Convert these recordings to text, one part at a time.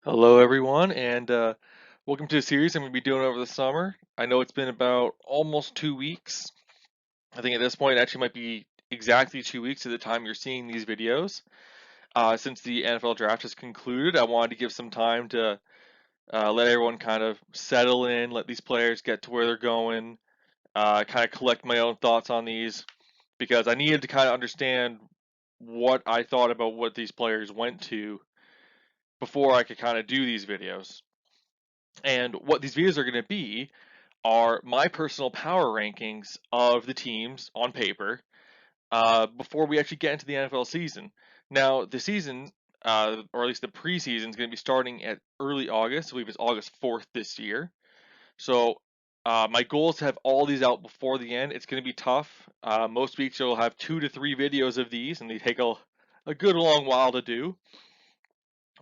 Hello, everyone, and welcome to a series I'm going to be doing over the summer. I know it's been about almost 2 weeks. I think at this point it actually might be exactly 2 weeks at the time you're seeing these videos. Since the NFL draft has concluded, I wanted to give some time to let everyone kind of settle in, let these players get to where they're going, kind of collect my own thoughts on these, because I needed to kind of understand what I thought about what these players went to before I could kind of do these videos. And what these videos are going to be are my personal power rankings of the teams on paper before we actually get into the NFL season. Now, the season, or at least the preseason, is going to be starting at early August. I believe it's August 4th this year. So, my goal is to have all these out before the end. It's going to be tough. Most weeks you'll have 2 to 3 videos of these, and they take a good long while to do,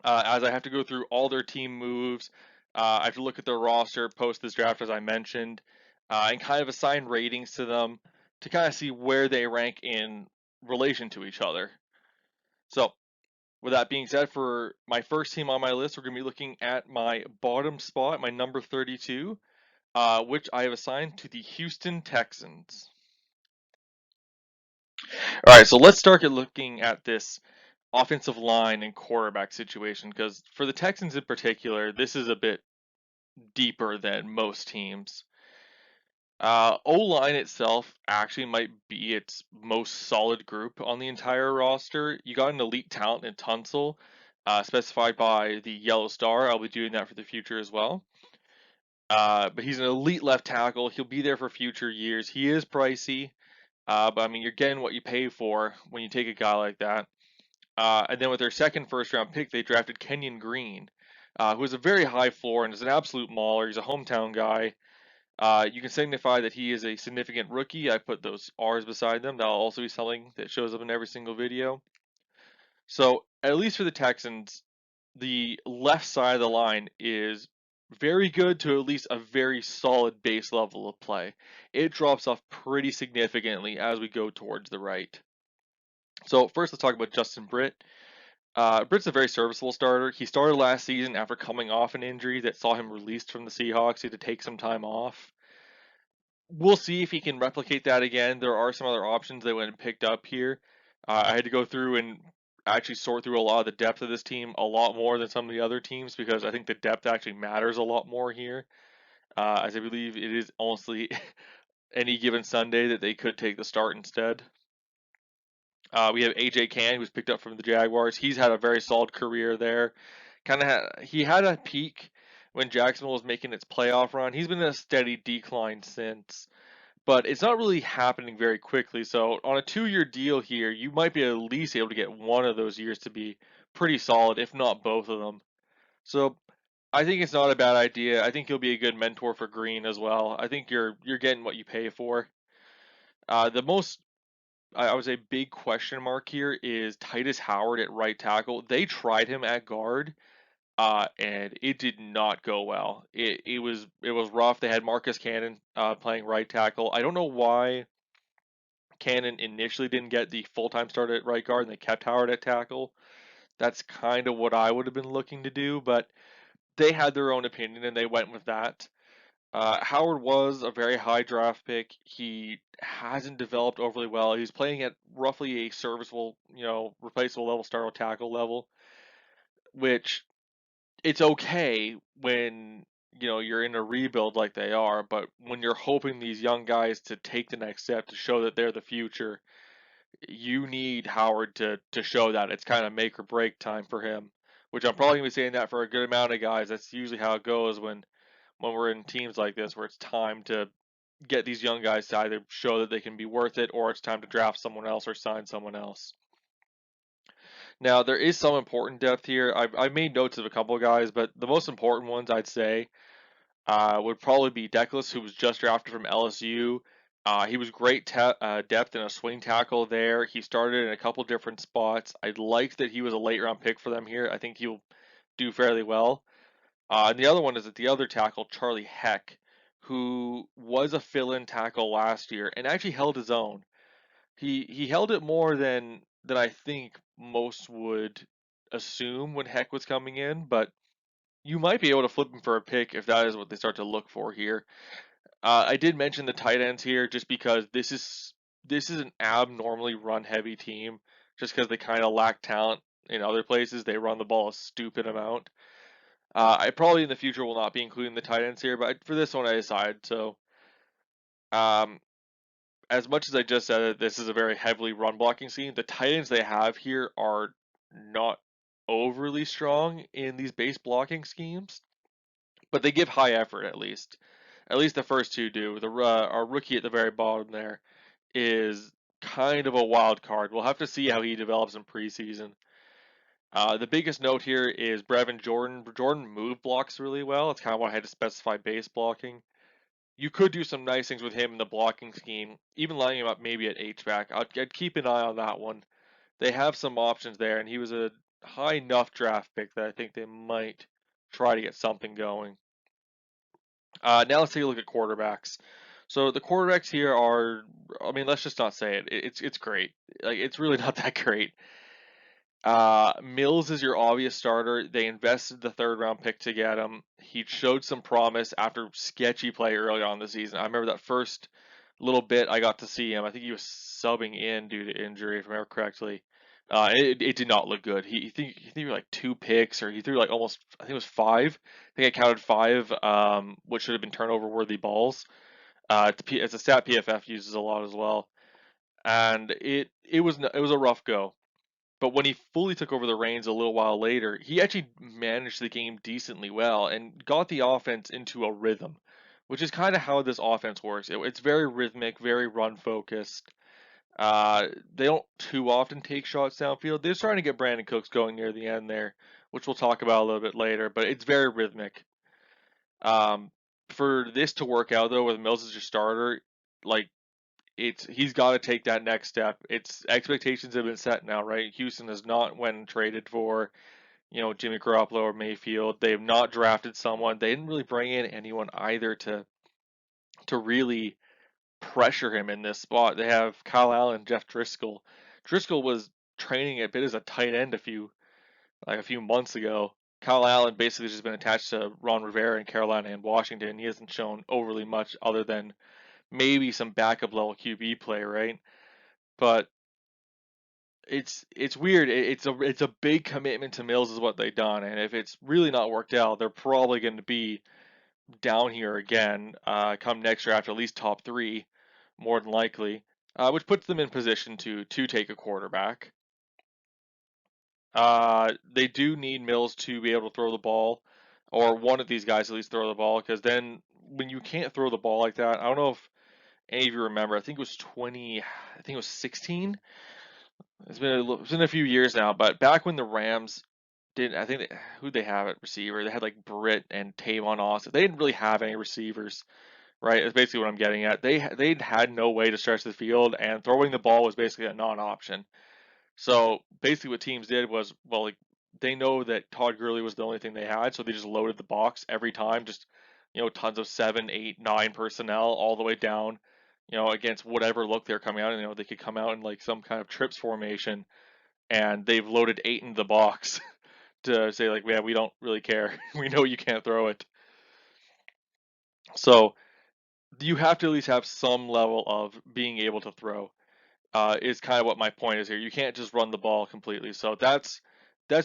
as I have to go through all their team moves. I have to look at their roster post this draft, as I mentioned, and kind of assign ratings to them to kind of see where they rank in relation to each other. So, with that being said, for my first team on my list, we're going to be looking at my bottom spot, my number 32, which I have assigned to the Houston Texans. All right, so let's start looking at this offensive line and quarterback situation, because for the Texans in particular, this is a bit deeper than most teams. O-line itself actually might be its most solid group on the entire roster. You got an elite talent in Tunsil, specified by the Yellow Star. I'll be doing that for the future as well. But he's an elite left tackle. He'll be there for future years. He is pricey, but I mean, you're getting what you pay for when you take a guy like that. And then with their second first round pick, they drafted Kenyon Green, who has a very high floor and is an absolute mauler. He's a hometown guy. You can signify that he is a significant rookie. I put those R's beside them. That'll also be something that shows up in every single video. So, at least for the Texans, the left side of the line is very good to at least a very solid base level of play. It drops off pretty significantly as we go towards the right. So, first, let's talk about Justin Britt. Britt's a very serviceable starter. He started last season after coming off an injury that saw him released from the Seahawks. He had to take some time off. We'll see if he can replicate that again. There are some other options that went and picked up here. I had to go through and actually sort through a lot of the depth of this team a lot more than some of the other teams, because I think the depth actually matters a lot more here. As I believe it is honestly any given Sunday that they could take the start instead. We have AJ Cann, who's picked up from the Jaguars. He's had a very solid career there. He had a peak when Jacksonville was making its playoff run. He's been in a steady decline since, but it's not really happening very quickly. So on a 2-year deal here, you might be at least able to get one of those years to be pretty solid, if not both of them. So I think it's not a bad idea. I think he'll be a good mentor for Green as well. I think you're getting what you pay for. The most, I would say, big question mark here is Titus Howard at right tackle. They tried him at guard, and it did not go well. It was rough. They had Marcus Cannon playing right tackle. I don't know why Cannon initially didn't get the full-time start at right guard and they kept Howard at tackle. That's kind of what I would have been looking to do, but they had their own opinion and they went with that. Howard was a very high draft pick. He hasn't developed overly well. He's playing at roughly a serviceable, replaceable level, start tackle level, which it's okay when you're in a rebuild like they are, but when you're hoping these young guys to take the next step to show that they're the future, you need Howard to show that. It's kind of make or break time for him, which I'm probably gonna be saying that for a good amount of guys. That's usually how it goes when we're in teams like this, where it's time to get these young guys to either show that they can be worth it, or it's time to draft someone else or sign someone else. Now there is some important depth here. I've made notes of a couple of guys, but the most important ones I'd say would probably be Declas, who was just drafted from LSU. He was great depth in a swing tackle there. He started in a couple different spots. I like that he was a late round pick for them here. I think he'll do fairly well. And the other one is at the other tackle, Charlie Heck, who was a fill-in tackle last year and actually held his own. He held it more than I think most would assume when Heck was coming in, but You might be able to flip him for a pick if that is what they start to look for here. I did mention the tight ends here just because this is an abnormally run heavy team. Just because they kind of lack talent in other places, they run the ball a stupid amount. I probably in the future will not be including the tight ends here, but for this one I decided. So, um, as much as I just said that this is a very heavily run blocking scheme, the tight ends they have here are not overly strong in these base blocking schemes, but they give high effort at least. At least the first two do. Our rookie at the very bottom there is kind of a wild card. We'll have to see how he develops in preseason. The biggest note here is Brevin Jordan. Jordan move blocks really well. It's kind of why I had to specify base blocking. You could do some nice things with him in the blocking scheme, even lining him up maybe at H-back. I'd keep an eye on that one. They have some options there, and he was a high enough draft pick that I think they might try to get something going. Now let's take a look at quarterbacks. So the quarterbacks here are, I mean, let's just not say it. It's great. Like it's really not that great. Mills is your obvious starter. They invested the third round pick to get him. He showed some promise after sketchy play early on in the season. I remember that first little bit I got to see him. I think he was subbing in due to injury, if I remember correctly. It did not look good. He threw like two picks, or he threw like almost, I think it was five. I think I counted five, which should have been turnover worthy balls. It's a stat PFF uses a lot as well, and it was a rough go. But when he fully took over the reins a little while later, he actually managed the game decently well and got the offense into a rhythm, which is kind of how this offense works. It's very rhythmic, very run focused. They don't too often take shots downfield. They're starting to get Brandon Cooks going near the end there, which we'll talk about a little bit later, but it's very rhythmic. Um, for this to work out though, with Mills as your starter, like he's got to take that next step. It's expectations have been set now, right? Houston has not went and traded for, Jimmy Garoppolo or Mayfield. They have not drafted someone. They didn't really bring in anyone either to really pressure him in this spot. They have Kyle Allen, Jeff Driscoll. Driscoll was training a bit as a tight end a few months ago. Kyle Allen basically just been attached to Ron Rivera in Carolina and Washington. He hasn't shown overly much other than maybe some backup level QB play, right? But it's weird. It's a big commitment to Mills is what they've done, and if it's really not worked out, they're probably going to be down here again come next year after at least top three, more than likely, which puts them in position to take a quarterback. They do need Mills to be able to throw the ball, or one of these guys at least throw the ball, because then when you can't throw the ball like that, I don't know if any of you remember. I think it was 20. I think it was 16. It's been a few years now, but back when the Rams didn't, I think who they have at receiver, they had like Britt and Tavon Austin. They didn't really have any receivers, right? That's basically what I'm getting at. They had no way to stretch the field, and throwing the ball was basically a non-option. So basically, what teams did was, well, like they know that Todd Gurley was the only thing they had, so they just loaded the box every time, just tons of 7, 8, 9 personnel all the way down, against whatever look they're coming out. And, they could come out in like some kind of trips formation, and they've loaded 8 in the box to say like, yeah, we don't really care. We know you can't throw it. So you have to at least have some level of being able to throw. Is kind of what my point is here. You can't just run the ball completely. So that's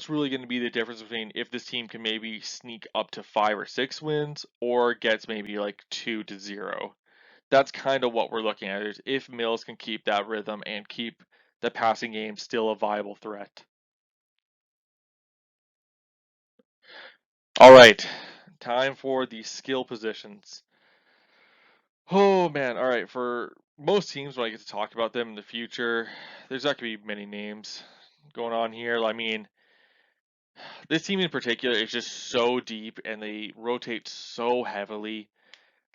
really going to be the difference between if this team can maybe sneak up to 5 or 6 wins, or gets maybe like 2-0. That's kind of what we're looking at. Is if Mills can keep that rhythm and keep the passing game still a viable threat. All right, time for the skill positions. Oh man, all right. For most teams, when I get to talk about them in the future, there's not gonna be many names going on here. I mean, this team in particular is just so deep and they rotate so heavily.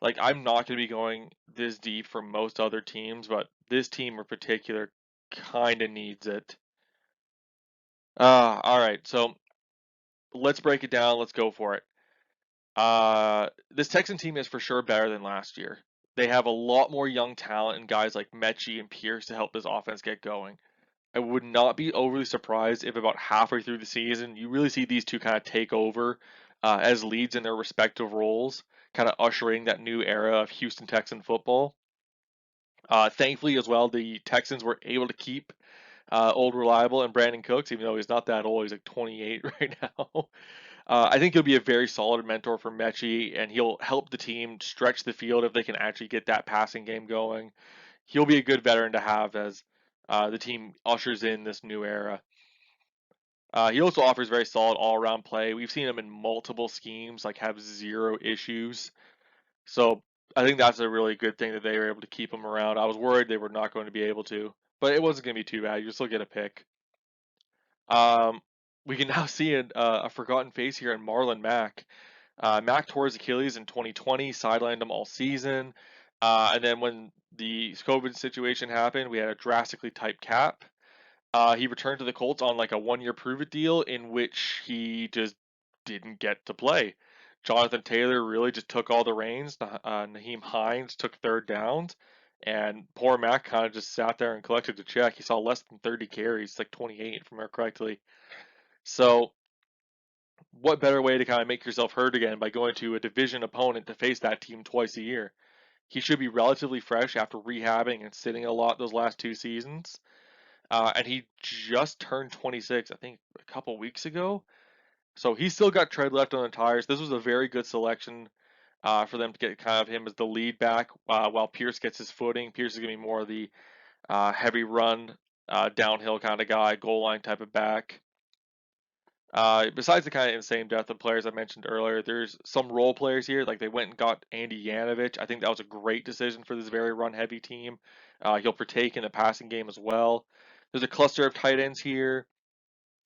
Like, I'm not gonna be going this deep for most other teams, but this team in particular kind of needs it. All right. So let's break it down. Let's go for it. This Texan team is for sure better than last year. They have a lot more young talent and guys like Mechie and Pierce to help this offense get going. I would not be overly surprised if about halfway through the season you really see these two kind of take over as leads in their respective roles, kind of ushering that new era of Houston Texan football. Thankfully, as well, the Texans were able to keep old reliable and Brandon Cooks, even though he's not that old. He's like 28 right now. I think he'll be a very solid mentor for Mechie, and he'll help the team stretch the field if they can actually get that passing game going. He'll be a good veteran to have as the team ushers in this new era. He also offers very solid all-around play. We've seen him in multiple schemes, like have zero issues. So I think that's a really good thing that they were able to keep him around. I was worried they were not going to be able to, but it wasn't going to be too bad. You still get a pick. Um, we can now see a forgotten face here in Marlon Mack. Mack tore his Achilles in 2020, sidelined him all season. And then when the COVID situation happened, we had a drastically tight cap. He returned to the Colts on like a 1-year prove-it deal in which he just didn't get to play. Jonathan Taylor really just took all the reins. Naheem Hines took third downs, and poor Mac kind of just sat there and collected the check. He saw less than 30 carries, like 28 if I remember correctly. So, what better way to kind of make yourself heard again by going to a division opponent to face that team twice a year? He should be relatively fresh after rehabbing and sitting a lot those last 2 seasons. And he just turned 26, I think, a couple weeks ago. So he's still got tread left on the tires. This was a very good selection for them to get kind of him as the lead back while Pierce gets his footing. Pierce is going to be more of the heavy run, downhill kind of guy, goal line type of back. Besides the kind of insane depth of players I mentioned earlier, there's some role players here. Like they went and got Andy Yanovich. I think that was a great decision for this very run heavy team. He'll partake in the passing game as well. There's a cluster of tight ends here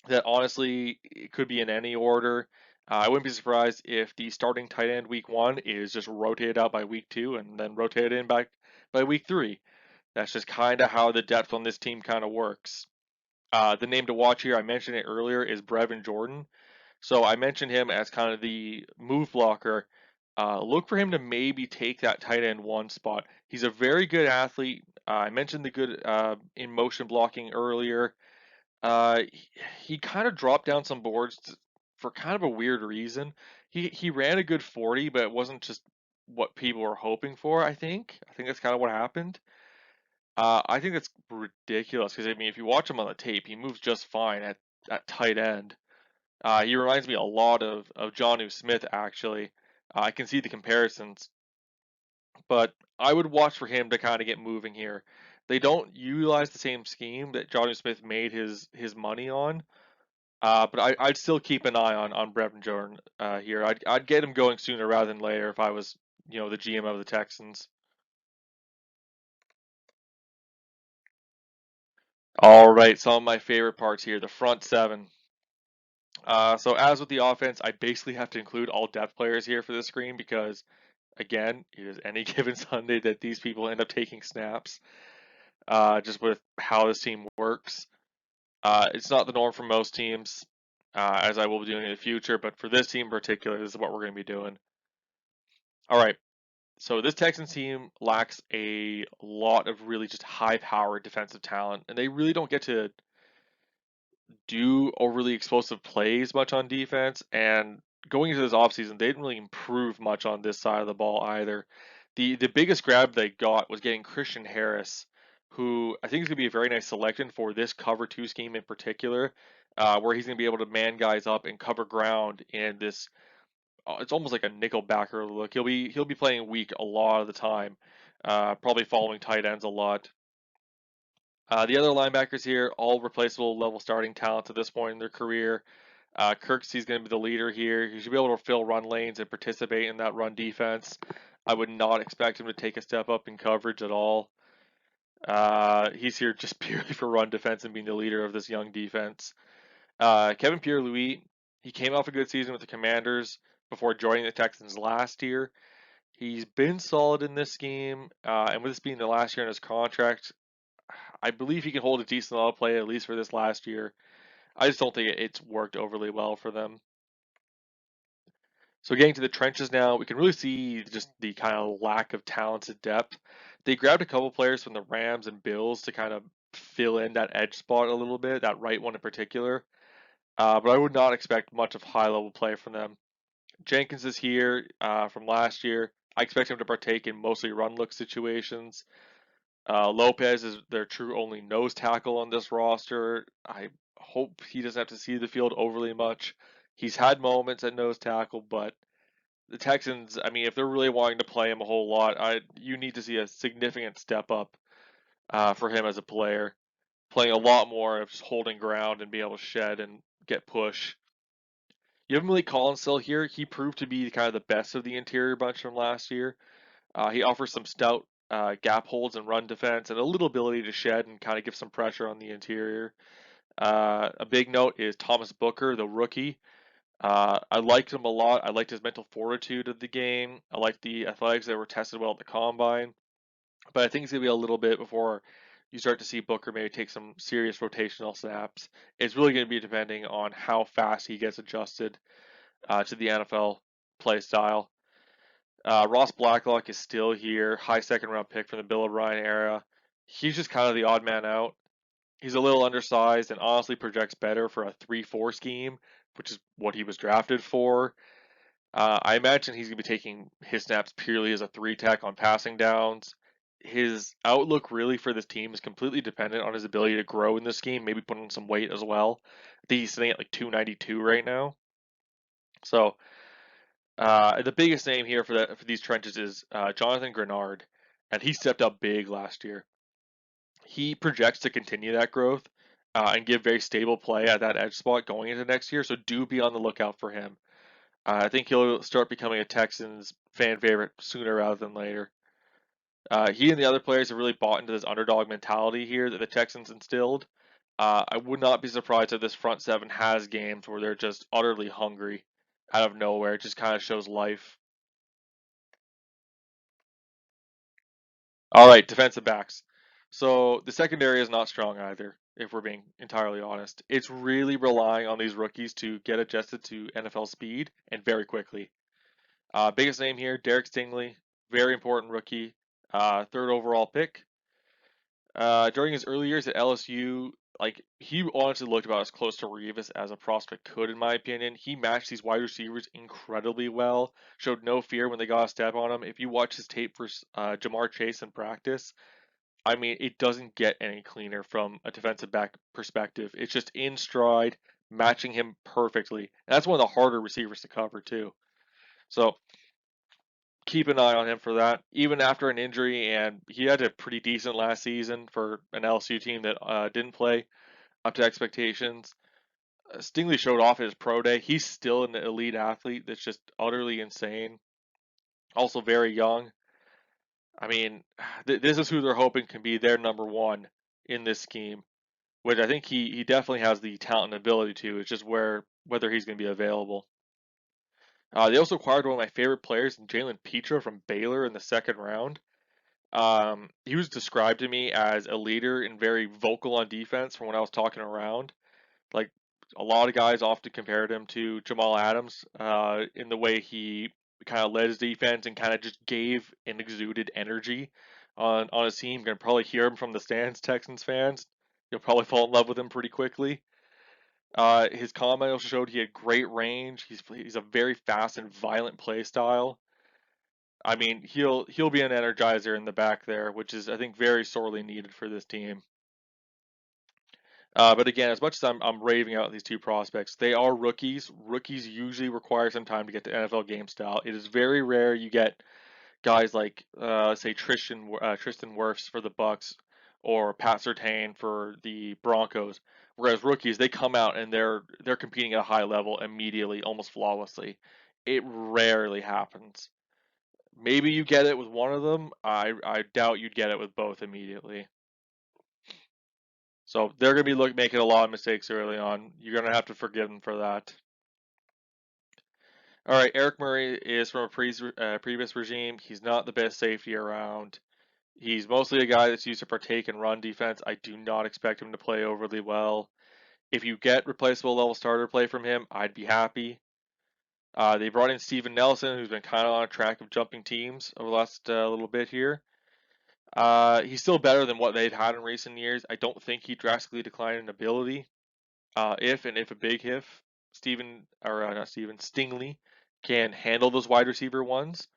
that honestly it could be in any order. I wouldn't be surprised if the starting tight end week 1 is just rotated out by week 2 and then rotated in back by week 3. That's just kind of how the depth on this team kind of works. The name to watch here, I mentioned it earlier, is Brevin Jordan. So I mentioned him as kind of the move blocker. Look for him to maybe take that tight end 1 spot. He's a very good athlete. I mentioned the good in motion blocking earlier. He kind of dropped down some boards for kind of a weird reason. He ran a good 40, but it wasn't just what people were hoping for. I think that's kind of what happened. I think that's ridiculous because I mean, if you watch him on the tape, he moves just fine at tight end. He reminds me a lot of Jonnu Smith actually. I can see the comparisons, but I would watch for him to kind of get moving here. They don't utilize the same scheme that Jonnu Smith made his money on. But I'd still keep an eye on Brevin Jordan here. I'd get him going sooner rather than later if I was the GM of the Texans. All right, some of my favorite parts here, the front seven. So as with the offense, I basically have to include all depth players here for this screen because again, it is any given Sunday that these people end up taking snaps. Just with how this team works. It's not the norm for most teams, as I will be doing in the future, but for this team in particular, this is what we're going to be doing. All right, so this Texans team lacks a lot of really just high-powered defensive talent, and they really don't get to do overly explosive plays much on defense. And going into this offseason, they didn't really improve much on this side of the ball either. The biggest grab they got was getting Christian Harris, who I think is going to be a very nice selection for this cover 2 scheme in particular, where he's going to be able to man guys up and cover ground in this. It's almost like a nickel backer look. He'll be playing weak a lot of the time, probably following tight ends a lot. The other linebackers here, all replaceable level starting talent at this point in their career. Kirksey's going to be the leader here. He should be able to fill run lanes and participate in that run defense. I would not expect him to take a step up in coverage at all. He's here just purely for run defense and being the leader of this young defense. Kevin Pierre-Louis, he came off a good season with the Commanders before joining the Texans last year. He's been solid in this scheme, and with this being the last year in his contract, I believe he can hold a decent level of play at least for this last year. I just don't think it's worked overly well for them. So getting to the trenches now, we can really see just the kind of lack of talented depth. They grabbed a couple players from the Rams and Bills to kind of fill in that edge spot a little bit, that right one in particular. But I would not expect much of high level play from them. Jenkins is here from last year. I expect him to partake in mostly run look situations. Lopez is their true only nose tackle on this roster. I hope he doesn't have to see the field overly much. He's had moments at nose tackle, but the Texans, I mean, if they're really wanting to play him a whole lot, you need to see a significant step up for him as a player, playing a lot more of just holding ground and being able to shed and get push. You have Malik Collins still here. He proved to be kind of the best of the interior bunch from last year. He offers some stout gap holds and run defense and a little ability to shed and kind of give some pressure on the interior. A big note is Thomas Booker, the rookie. I liked him a lot. I liked his mental fortitude of the game. I liked the athletics that were tested well at the combine. But I think it's going to be a little bit before you start to see Booker maybe take some serious rotational snaps. It's really going to be depending on how fast he gets adjusted to the NFL play style. Ross Blacklock is still here, high second round pick from the Bill O'Brien era. He's just kind of the odd man out. He's a little undersized and honestly projects better for a 3-4 scheme, which is what he was drafted for. I imagine he's going to be taking his snaps purely as a 3 tech on passing downs. His outlook really for this team is completely dependent on his ability to grow in this scheme, maybe put on some weight as well. I think he's sitting at like 292 right now. So the biggest name here for these trenches is Jonathan Grenard, and he stepped up big last year. He projects to continue that growth and give very stable play at that edge spot going into next year. So do be on the lookout for him. I think he'll start becoming a Texans fan favorite sooner rather than later. He and the other players have really bought into this underdog mentality here that the Texans instilled. I would not be surprised if this front seven has games where they're just utterly hungry out of nowhere. It just kind of shows life. All right, defensive backs. So the secondary is not strong either, if we're being entirely honest. It's really relying on these rookies to get adjusted to NFL speed and very quickly. Biggest name here, Derek Stingley, very important rookie, third overall pick. During his early years at LSU, like he honestly looked about as close to Revis as a prospect could, in my opinion. He matched these wide receivers incredibly well. Showed no fear when they got a step on him. If you watch his tape for Jamar Chase in practice, I mean, it doesn't get any cleaner from a defensive back perspective. It's just in stride, matching him perfectly. And that's one of the harder receivers to cover too. So keep an eye on him for that. Even after an injury, and he had a pretty decent last season for an LSU team that didn't play up to expectations. Stingley showed off his pro day. He's still an elite athlete that's just utterly insane. Also very young. I mean, this is who they're hoping can be their number one in this scheme, which I think he definitely has the talent and ability to. It's just whether he's going to be available. They also acquired one of my favorite players, Jalen Petra from Baylor in the second round. He was described to me as a leader and very vocal on defense from when I was talking around. Like a lot of guys often compared him to Jamal Adams in the way he kind of led his defense and kind of just gave and exuded energy on his team. You're gonna probably hear him from the stands, Texans fans. You'll probably fall in love with him pretty quickly. His combine also showed he had great range. He's a very fast and violent play style. I mean, he'll be an energizer in the back there, which is I think very sorely needed for this team. But again, as much as I'm raving out these two prospects, they are rookies. Rookies usually require some time to get to NFL game style. It is very rare you get guys like, say Tristan Wirfs for the Bucks or Pat Surtain for the Broncos. Whereas rookies, they come out and they're competing at a high level immediately, almost flawlessly. It rarely happens. Maybe you get it with one of them. I doubt you'd get it with both immediately. So they're going to be making a lot of mistakes early on. You're going to have to forgive them for that. All right, Eric Murray is from a previous regime. He's not the best safety around. He's mostly a guy that's used to partake in run defense. I do not expect him to play overly well. If you get replaceable level starter play from him, I'd be happy. They brought in Steven Nelson, who's been kind of on a track of jumping teams over the last little bit here. He's still better than what they've had in recent years. I don't think he drastically declined in ability. If a big if, Stephen or not Stephen Stingley can handle those wide receiver ones,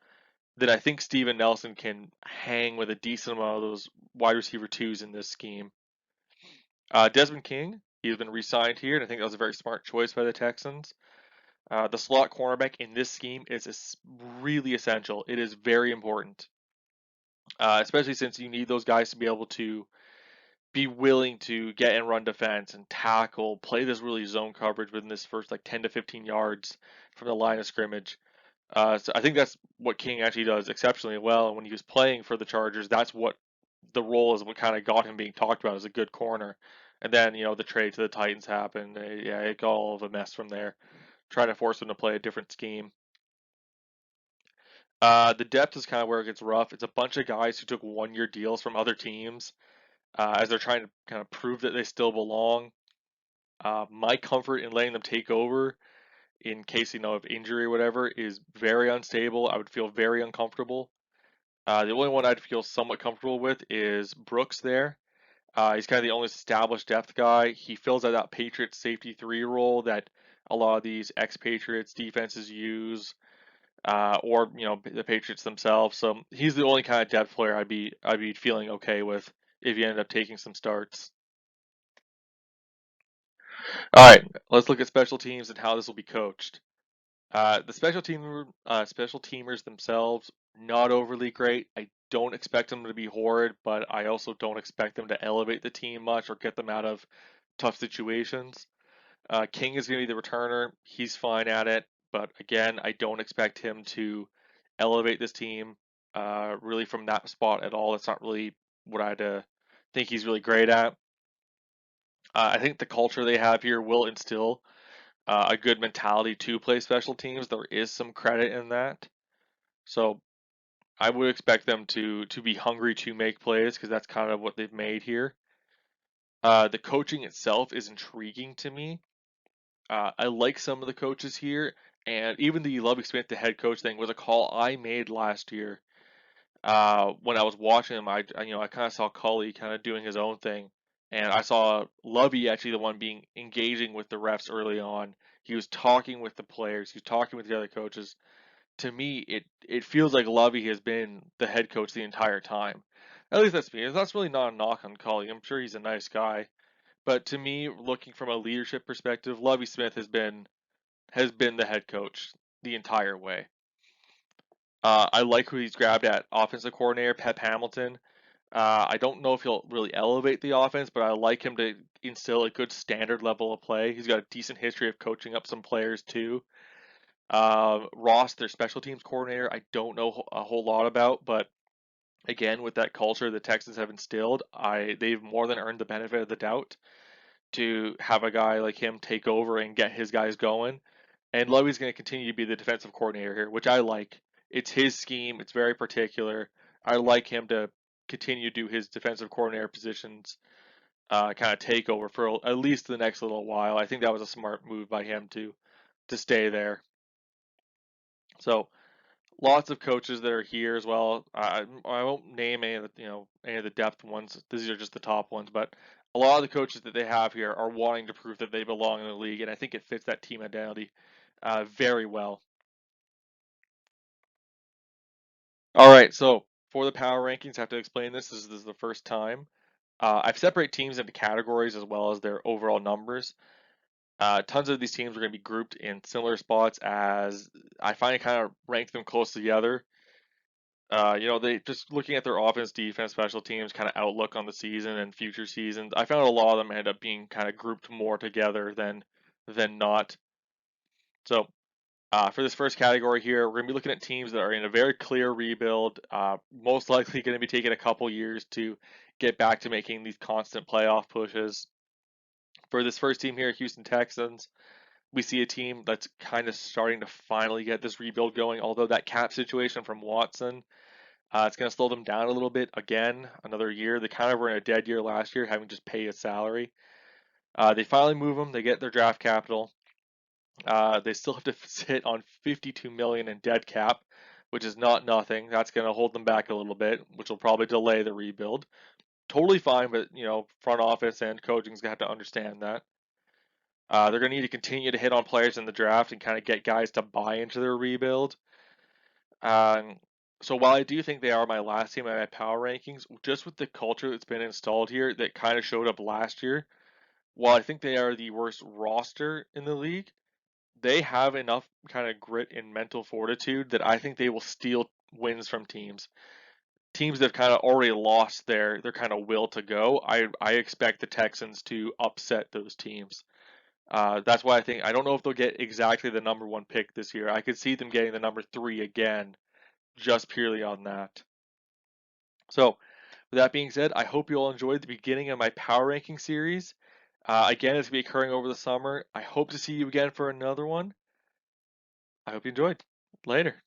then I think Steven Nelson can hang with a decent amount of those wide receiver twos in this scheme. Desmond King, he has been re-signed here, and I think that was a very smart choice by the Texans. The slot cornerback in this scheme is really essential. It is very important, especially since you need those guys to be able to be willing to get and run defense and tackle, play this really zone coverage within this first like 10 to 15 yards from the line of scrimmage. So I think that's what King actually does exceptionally well. And when he was playing for the Chargers, that's what the role is, what kind of got him being talked about as a good corner. And then, the trade to the Titans happened. Yeah, it got all of a mess from there, trying to force him to play a different scheme. The depth is kind of where it gets rough. It's a bunch of guys who took 1-year deals from other teams as they're trying to kind of prove that they still belong. My comfort in letting them take over in case, of injury or whatever is very unstable. I would feel very uncomfortable. The only one I'd feel somewhat comfortable with is Brooks there. He's kind of the only established depth guy. He fills out that Patriots safety 3 role that a lot of these ex-Patriots defenses use, or the Patriots themselves. So he's the only kind of depth player I'd be feeling okay with if you end up taking some starts. All right, let's look at special teams and how this will be coached. The special teamers themselves, not overly great. I don't expect them to be horrid, but I also don't expect them to elevate the team much or get them out of tough situations. King is going to be the returner. He's fine at it, but again, I don't expect him to elevate this team really from that spot at all. That's not really what I'd think he's really great at. I think the culture they have here will instill a good mentality to play special teams. There is some credit in that. So I would expect them to be hungry to make plays because that's kind of what they've made here. The coaching itself is intriguing to me. I like some of the coaches here, and even the Lovie Smith, the head coach thing, was a call I made last year. When I was watching him, I kind of saw Cully kind of doing his own thing, and I saw Lovey actually the one being engaging with the refs early on. He was talking with the players, he was talking with the other coaches. To me, it feels like Lovey has been the head coach the entire time. At least that's me. That's really not a knock on Cully. I'm sure he's a nice guy, but to me, looking from a leadership perspective, Lovey Smith has been the head coach the entire way. I like who he's grabbed at offensive coordinator, Pep Hamilton. I don't know if he'll really elevate the offense, but I like him to instill a good standard level of play. He's got a decent history of coaching up some players too. Ross, their special teams coordinator, I don't know a whole lot about, but again, with that culture the Texans have instilled, they've more than earned the benefit of the doubt to have a guy like him take over and get his guys going. And Lovey's going to continue to be the defensive coordinator here, which I like. It's his scheme. It's very particular. I like him to continue to do his defensive coordinator positions, kind of take over for at least the next little while. I think that was a smart move by him to stay there. So lots of coaches that are here as well. I won't name any of the depth ones. These are just the top ones, but a lot of the coaches that they have here are wanting to prove that they belong in the league, and I think it fits that team identity very well. All right, so for the power rankings, I have to explain this. This is the first time. I've separated teams into categories as well as their overall numbers. Tons of these teams are going to be grouped in similar spots as I find it kind of rank them close together. They just looking at their offense, defense, special teams, kind of outlook on the season and future seasons. I found a lot of them end up being kind of grouped more together than not. So for this first category here, we're going to be looking at teams that are in a very clear rebuild, most likely going to be taking a couple years to get back to making these constant playoff pushes. For this first team here, Houston Texans, we see a team that's kind of starting to finally get this rebuild going, although that cap situation from Watson, it's going to slow them down a little bit again, another year. They kind of were in a dead year last year, having just paid a salary. They finally move them, they get their draft capital. They still have to sit on 52 million in dead cap, which is not nothing. That's going to hold them back a little bit, which will probably delay the rebuild. Totally fine, but front office and coaching's going to have to understand that. They're going to need to continue to hit on players in the draft and kind of get guys to buy into their rebuild. Um, so while I do think they are my last team in my power rankings, just with the culture that's been installed here that kind of showed up last year, while I think they are the worst roster in the league, they have enough kind of grit and mental fortitude that I think they will steal wins from teams that have kind of already lost their kind of will to go. I expect the Texans to upset those teams. That's why I don't know if they'll get exactly the number one pick this year. I could see them getting the number three again, just purely on that. So, with that being said, I hope you all enjoyed the beginning of my power ranking series. Again, it's going to be occurring over the summer. I hope to see you again for another one. I hope you enjoyed. Later.